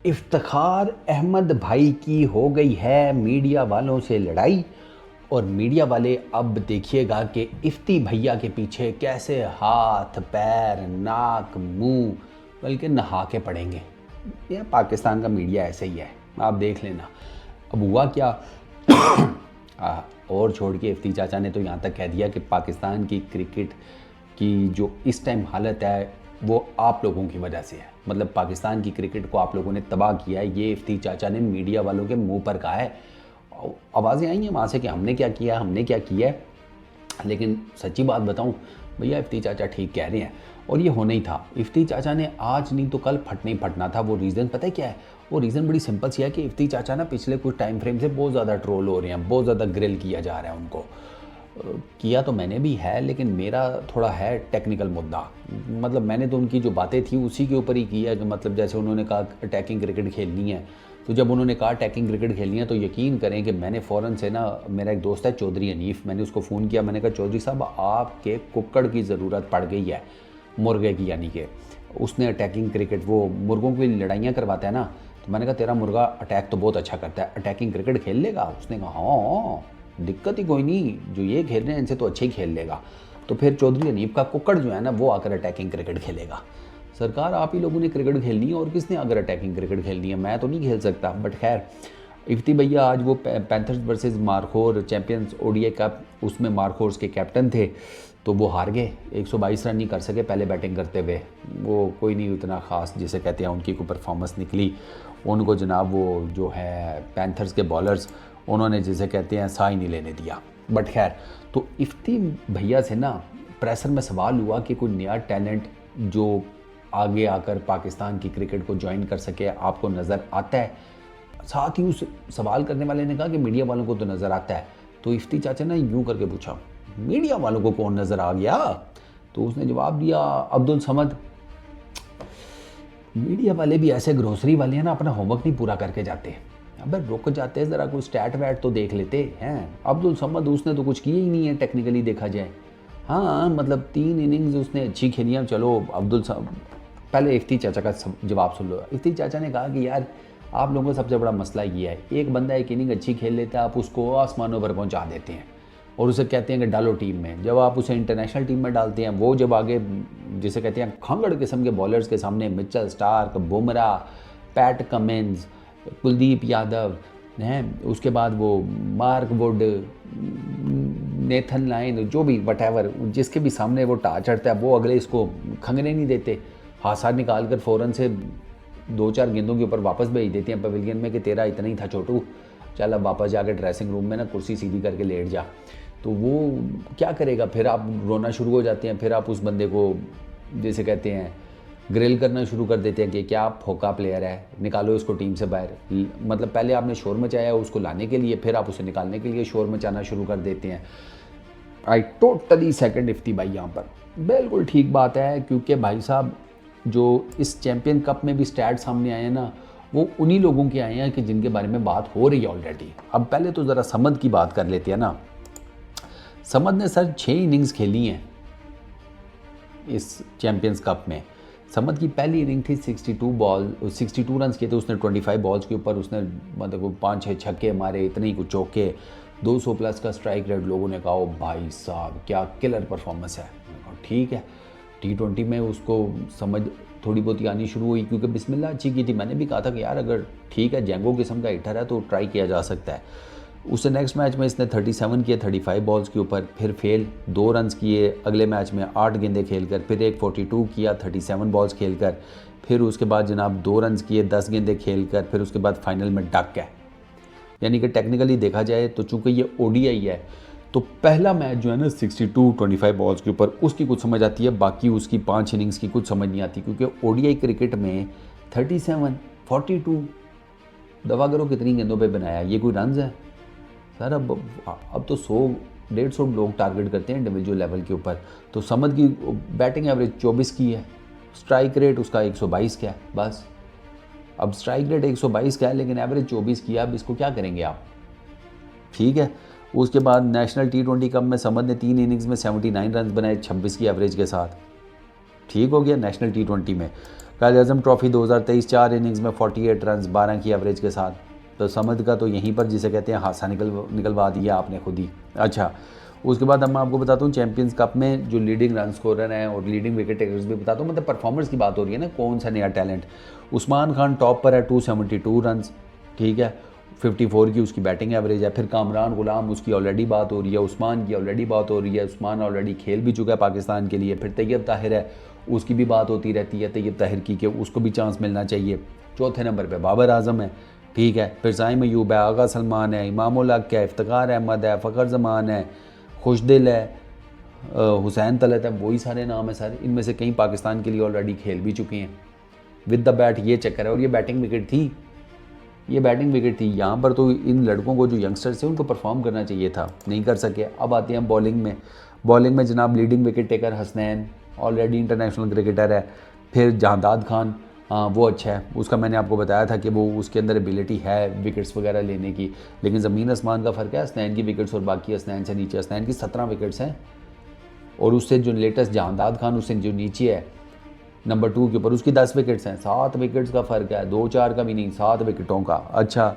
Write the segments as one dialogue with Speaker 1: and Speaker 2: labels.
Speaker 1: इफ्तिखार अहमद भाई की हो गई है मीडिया वालों से लड़ाई। और मीडिया वाले अब देखिएगा कि इफ्ती भैया के पीछे कैसे हाथ पैर नाक मुंह बल्कि नहा के पड़ेंगे। यह पाकिस्तान का मीडिया ऐसे ही है, आप देख लेना। अब हुआ क्या और छोड़ के इफ्ती चाचा ने तो यहाँ तक कह दिया कि पाकिस्तान की क्रिकेट की जो इस टाइम हालत है वो आप लोगों की वजह से है। मतलब पाकिस्तान की क्रिकेट को आप लोगों ने तबाह किया है, ये इफ्ती चाचा ने मीडिया वालों के मुंह पर कहा है। आवाज़ें आई हैं वहाँ से कि हमने क्या किया हमने क्या किया है, लेकिन सच्ची बात बताऊं भैया इफ्ती चाचा ठीक कह रहे हैं और ये होना ही था। इफ्ती चाचा ने आज नहीं तो कल फटना ही फटना था। वो रीज़न पता है क्या है? वो रीज़न बड़ी सिंपल सी है कि इफ्ती चाचा ना पिछले कुछ टाइम फ्रेम से बहुत ज़्यादा ट्रोल हो रहे हैं, बहुत ज़्यादा ग्रिल किया जा रहा है उनको। किया तो मैंने भी है, लेकिन मेरा थोड़ा है टेक्निकल मुद्दा। मतलब मैंने तो उनकी जो बातें थी उसी के ऊपर ही किया कि मतलब जैसे उन्होंने कहा अटैकिंग क्रिकेट खेलनी है, तो जब उन्होंने कहा अटैकिंग क्रिकेट खेलनी है तो यकीन करें कि मैंने फ़ौरन से ना, मेरा एक दोस्त है चौधरी हनीफ, मैंने उसको फ़ोन किया। मैंने कहा चौधरी साहब आपके कुक्कड़ की ज़रूरत पड़ गई है, मुर्गे की, यानी कि उसने अटैकिंग क्रिकेट, वो मुर्गों की लड़ाइयाँ करवाता है ना, तो मैंने कहा तेरा मुर्गा अटैक तो बहुत अच्छा करता है, अटैकिंग क्रिकेट खेल लेगा? उसने कहा हाँ दिक्कत ही कोई नहीं, जो ये खेल रहे हैं इनसे तो अच्छे ही खेल लेगा। तो फिर चौधरी हनीफ का कुक्कड़ जो है ना वो आकर अटैकिंग क्रिकेट खेलेगा। सरकार आप ही लोगों ने क्रिकेट खेलनी है और किसने अगर अटैकिंग क्रिकेट खेलनी है, मैं तो नहीं खेल सकता। बट खैर इफ्ती भैया आज वो panthers versus markhor champions ODI cup, उसमें मार्कोर्स के कैप्टन थे, तो वो हार गए, 122 रन नहीं कर सके पहले बैटिंग करते हुए। वो कोई नहीं उतना ख़ास जिसे कहते हैं उनकी कोई परफॉर्मेंस निकली। उनको जनाब वो जो है पैंथर्स के बॉलर्स, उन्होंने जिसे कहते हैं सा ही नहीं लेने दिया। बट खैर तो इफ्ती भैया से ना प्रेशर में सवाल हुआ कि कोई नया टैलेंट जो आगे आकर पाकिस्तान की क्रिकेट को ज्वाइन कर सके आपको नज़र आता है? साथ ही उस सवाल करने वाले ने कहा कि मीडिया वालों को तो नज़र आता है। तो इफ्ती चाचा ने यूँ करके पूछा मीडिया वालों को कौन नज़र आ गया? तो उसने जवाब दिया अब्दुल समद। मीडिया वाले भी ऐसे ग्रोसरी वाले हैं ना, अपना होमवर्क नहीं पूरा करके जाते। अबे रुक जाते ज़रा, कोई स्टैट वैट तो देख लेते हैं। अब्दुल समद उसने तो कुछ किया ही नहीं है टेक्निकली देखा जाए। हाँ मतलब 3 इनिंग्स उसने अच्छी खेली हैं। चलो अब्दुल पहले इफ्ती चाचा का जवाब सुन लो। इफ्ती चाचा ने कहा कि यार आप लोगों का सबसे बड़ा मसला ये है, एक बंदा एक इनिंग अच्छी खेल लेता है, आप उसको आसमानों पर पहुंचा देते हैं और उसे कहते हैं कि डालो टीम में। जब आप उसे इंटरनेशनल टीम में डालते हैं, वो जब आगे जिसे कहते हैं खंगड़ किस्म के बॉलर्स के सामने Mitchell Starc, Bumrah, PAT Cummins, Kuldeep Yadav हैं, उसके बाद वो मार्क वुड, नेथन लाइन, जो भी वटएवर, जिसके भी सामने वो टा चढ़ता है वो अगले इसको खंगने नहीं देते। हाथ निकाल कर फ़ौरन से 2-4 गेंदों के ऊपर वापस भेज देते हैं पवेलियन में कि तेरा इतना ही था छोटू, चल अब वापस जाकर ड्रेसिंग रूम में ना कुर्सी सीधी करके लेट जा। तो वो क्या करेगा, फिर आप रोना शुरू हो जाते हैं, फिर आप उस बंदे को जैसे कहते हैं ग्रिल करना शुरू कर देते हैं कि क्या फोका प्लेयर है, निकालो इसको टीम से बाहर। मतलब पहले आपने शोर मचाया उसको लाने के लिए, फिर आप उसे निकालने के लिए शोर मचाना शुरू कर देते हैं। आई टोटली सेकंड इफ्ती भाई यहाँ पर बिल्कुल ठीक बात है, क्योंकि भाई साहब जो इस चैम्पियन कप में भी स्टैट सामने आए हैं ना, वो उन्हीं लोगों के आए हैं कि जिनके बारे में बात हो रही है ऑलरेडी। अब पहले तो ज़रा समद की बात कर लेते हैं ना। समद ने सर 6 इनिंग्स खेली हैं इस चैम्पियंस कप में। समद की पहली इनिंग थी 62 रन किए थे उसने 25 बॉल्स के ऊपर। उसने मतलब 5-6 छक्के मारे, इतने ही कुछ चौके, 200 प्लस का स्ट्राइक रेट। लोगों ने कहा ओ भाई साहब क्या किलर परफॉर्मेंस है। ठीक है, T20 में उसको समझ थोड़ी बहुत आनी शुरू हुई क्योंकि बिस्मिल्लाह अच्छी की थी। मैंने भी कहा था कि यार अगर ठीक है जैंगो किस्म का हिटर है तो ट्राई किया जा सकता है। उससे नेक्स्ट मैच में इसने 37 किए 35 बॉल्स के ऊपर, फिर फेल, 2 रन्स किए। अगले मैच में 8 गेंदें खेलकर, फिर एक 42 किया 37 बॉल्स खेलकर, फिर उसके बाद जनाब 2 रन्स किए 10 गेंदें खेलकर, फिर उसके बाद फाइनल में डक है। यानी कि टेक्निकली देखा जाए तो चूँकि ये ODI है तो पहला मैच जो है ना 62-25 बॉल्स के ऊपर उसकी कुछ समझ आती है, बाकी उसकी 5 इनिंग्स की कुछ समझ नहीं आती। क्योंकि ODI क्रिकेट में 37, 42 दवा करो कितनी गेंदों पे बनाया, ये कोई रन्स है सर? अब तो 100-150 लोग टारगेट करते हैं इंडिविजुअल लेवल के ऊपर। तो समद की बैटिंग एवरेज 24 की है, स्ट्राइक रेट उसका 122 का है बस। अब स्ट्राइक रेट 122 का है लेकिन एवरेज 24 की है, अब इसको क्या करेंगे आप? ठीक है। उसके बाद नेशनल T20 कप में समद ने 3 इनिंग्स में 79 रन बनाए 26 की एवरेज के साथ। ठीक हो गया नेशनल T20 में। कायद-ए-आज़म ट्रॉफी 2023 4 इनिंग्स में 48 रन 12 की एवरेज के साथ। तो समद का तो यहीं पर जिसे कहते हैं हादसा निकलवा दिया आपने खुद ही। अच्छा, उसके बाद अब मैं आपको बताता हूँ चैंपियंस कप में जो लीडिंग रन स्कोरर हैं और लीडिंग विकेट टेकर्स भी बताता हूँ, मतलब परफॉर्मर्स की बात हो रही है ना, कौन सा नया टैलेंट। उस्मान खान टॉप पर है 272 रन, ठीक है, 54 की उसकी बैटिंग एवरेज है। फिर कामरान गुलाम, उसकी ऑलरेडी बात हो रही है। उस्मान की ऑलरेडी बात हो रही है, उस्मान ऑलरेडी खेल भी चुका है पाकिस्तान के लिए। फिर तैयब ताहिर है, उसकी भी बात होती रहती है तैयब ताहिर की कि उसको भी चांस मिलना चाहिए। चौथे नंबर पर बाबर आजम है, ठीक है। फिर साइम अयूब है, आगा सलमान है, इमामुल हक है, इफ्तिखार अहमद है, फ़खर जमान है, खुशदिल है, हुसैन तलत है, वही सारे नाम है सर। इनमें से कई पाकिस्तान के लिए ऑलरेडी खेल भी चुके हैं विद द बैट, ये चक्कर है। और ये बैटिंग विकेट थी, ये बैटिंग विकेट थी। यहाँ पर तो इन लड़कों को जो यंगस्टर्स हैं उनको परफॉर्म करना चाहिए था, नहीं कर सके। अब आते हैं बॉलिंग में। बॉलिंग में जनाब leading wicket taker Hasnain, already international cricketer है। फिर जहांदाद खान, हाँ वो अच्छा है, उसका मैंने आपको बताया था कि वो उसके अंदर एबिलिटी है विकेट्स वगैरह लेने की, लेकिन ज़मीन आसमान का फ़र्क है हसनैन की विकेट्स और बाकी हसनैन से नीचे। हसनैन की 17 विकेट्स हैं और उससे जो लेटेस्ट जहांदाद खान उससे जो नीचे है नंबर 2 के ऊपर, उसकी 10 विकेट्स हैं। 7 विकेट्स का फ़र्क है, 2-4 का भी नहीं, 7 विकेटों का। अच्छा,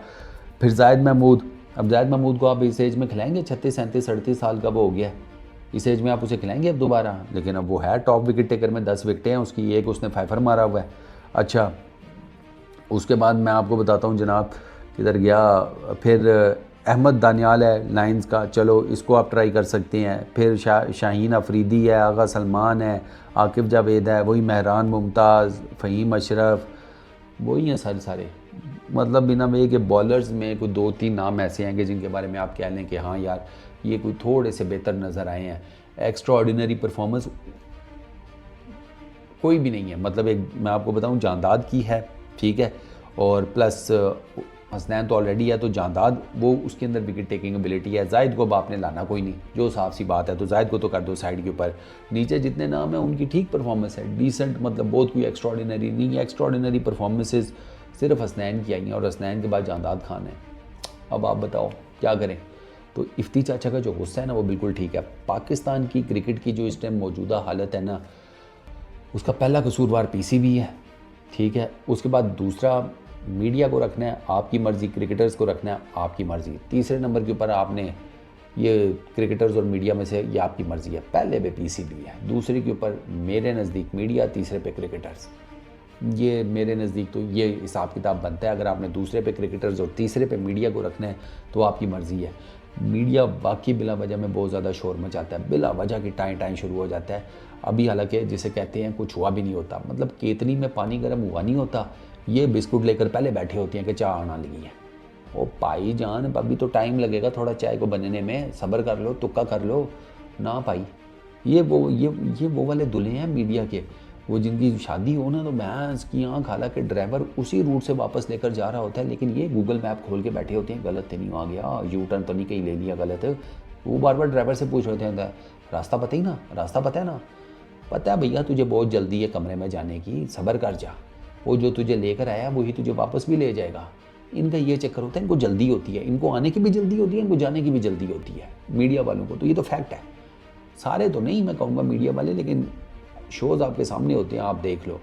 Speaker 1: फिर जायद महमूद। अब जायद महमूद को आप इस एज में खिलाएंगे? 36, 37, 38 साल का वो हो गया है, इस एज में आप उसे खिलाएंगे अब दोबारा? लेकिन अब वो है टॉप विकेट टेकर में, 10 विकेटें हैं उसकी, एक उसने फाइफर मारा हुआ है। अच्छा, उसके बाद मैं आपको बताता हूँ जनाब किधर गया, फिर अहमद दानियाल है लाइंस का, चलो इसको आप ट्राई कर सकते हैं। फिर शाहीन अफरीदी है, आगा सलमान है, आकिब जावेद है, वही महरान मुमताज़, फ़हीम अशरफ, वही हैं सारे। मतलब बिना वे के बॉलर्स में कोई 2-3 नाम ऐसे हैं कि जिनके बारे में आप कह लें कि हाँ यार ये कोई थोड़े से बेहतर नज़र आए हैं। एक्स्ट्रा ऑर्डिनरी परफॉर्मेंस कोई भी नहीं है। मतलब एक मैं आपको बताऊं, जांदाद की है, ठीक है, और प्लस हसनैन तो ऑलरेडी है, तो जांदाद वो उसके अंदर विकेट टेकिंग एबिलिटी है। जायद को आपने लाना कोई नहीं, जो साफ सी बात है, तो जायद को तो कर दो साइड के ऊपर। नीचे जितने नाम हैं उनकी ठीक परफॉर्मेंस है, डिसेंट, मतलब बहुत कोई एक्स्ट्रा ऑर्डिनरी नहीं है। एक्स्ट्रा ऑर्डिनरी परफॉर्मेंसेज सिर्फ हसनैन की आई हैं और हसनैन के बाद जांदाद खान है। अब आप बताओ क्या करें? तो इफ्ती चाचा का जो गुस्सा है ना वो बिल्कुल ठीक है। पाकिस्तान की क्रिकेट की जो इस टाइम मौजूदा हालत है ना, उसका पहला कसूरवार पीसीबी है, ठीक है। उसके बाद दूसरा मीडिया को रखना है आपकी मर्ज़ी, क्रिकेटर्स को रखना है आपकी मर्ज़ी। तीसरे नंबर के ऊपर आपने ये क्रिकेटर्स और मीडिया में से ये आपकी मर्ज़ी है। पहले पे पीसीबी है, दूसरे के ऊपर मेरे नज़दीक मीडिया, तीसरे पे क्रिकेटर्स। ये मेरे नज़दीक तो ये हिसाब किताब बनता है। अगर आपने दूसरे पे क्रिकेटर्स और तीसरे पे मीडिया को रखना है तो आपकी मर्ज़ी है। मीडिया बाकी बिला वजह में बहुत ज़्यादा शोर मचाता है, बिला वजह की टाइम शुरू हो जाता है। अभी हालांकि जिसे कहते हैं कुछ हुआ भी नहीं होता, मतलब केतली में पानी गर्म हुआ नहीं होता, ये बिस्कुट लेकर पहले बैठे होती हैं कि चाय आना लगी है। ओ भाई जान, अभी तो टाइम लगेगा थोड़ा चाय को बनने में, सब्र कर लो, तुक्का कर लो ना भाई। ये वो वाले दूल्हे हैं मीडिया के, वो जिनकी शादी हो ना तो भैंस की आँख, हालांकि ड्राइवर उसी रूट से वापस लेकर जा रहा होता है, लेकिन ये गूगल मैप खोल के बैठे होते हैं, गलत तो नहीं आ गया, यू टर्न तो नहीं कहीं ले लिया गलत। वो बार बार ड्राइवर से पूछ रहे थे रास्ता पता ही ना, रास्ता पता है ना? पता है भैया, तुझे बहुत जल्दी है कमरे में जाने की, सब्र कर जा, वो जो तुझे लेकर आया वही तुझे वापस भी ले जाएगा। इनका ये चक्कर होता है, इनको जल्दी होती है, इनको आने की भी जल्दी होती है, इनको जाने की भी जल्दी होती है मीडिया वालों को। तो ये तो फैक्ट है, सारे तो नहीं मैं कहूँगा मीडिया वाले, लेकिन शोज़ आपके सामने होते हैं, आप देख लो।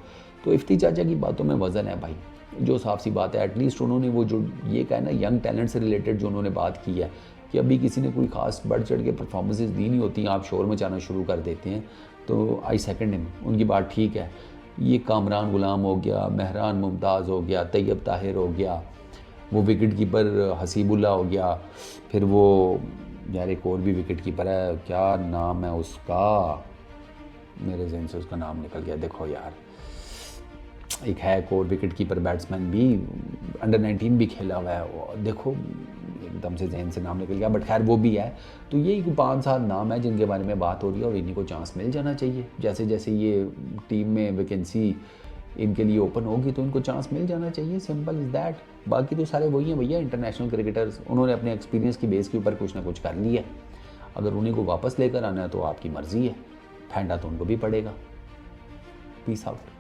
Speaker 1: तो इफ्ती चाचा की बातों में वज़न है भाई, जो साफ सी बात है। एटलीस्ट उन्होंने वो जो ये कहा ना यंग टैलेंट से रिलेटेड जो उन्होंने बात की है कि अभी किसी ने कोई खास बढ़ चढ़ के परफॉर्मेंसेज दी नहीं होती, आप शोर मचाना शुरू कर देते हैं, तो आई सेकंड हिम, उनकी बात ठीक है। ये कामरान गुलाम हो गया, महरान मुमताज़ हो गया, तैयब ताहिर हो गया, वो विकेट कीपर हसीबुल्ला हो गया, फिर वो यार एक और भी विकेट कीपर है, क्या नाम है उसका, मेरे जहन से उसका नाम निकल गया। देखो यार, एक है एक और विकेट कीपर बैट्समैन भी, अंडर 19 भी खेला हुआ है, देखो एकदम से जहन से नाम निकल गया, बट खैर वो भी है। तो यही 5-7 नाम है जिनके बारे में बात हो रही है और इन्हीं को चांस मिल जाना चाहिए। जैसे जैसे ये टीम में वैकेंसी इनके लिए ओपन होगी तो इनको चांस मिल जाना चाहिए, सिंपल इज़ दैट। बाकी तो सारे वही हैं भैया, इंटरनेशनल क्रिकेटर्स, उन्होंने अपने एक्सपीरियंस की बेस के ऊपर कुछ ना कुछ कर लिया। अगर उन्हीं को वापस लेकर आना है तो आपकी मर्ज़ी है, फेंडा तो उनको भी पड़ेगा। Peace out.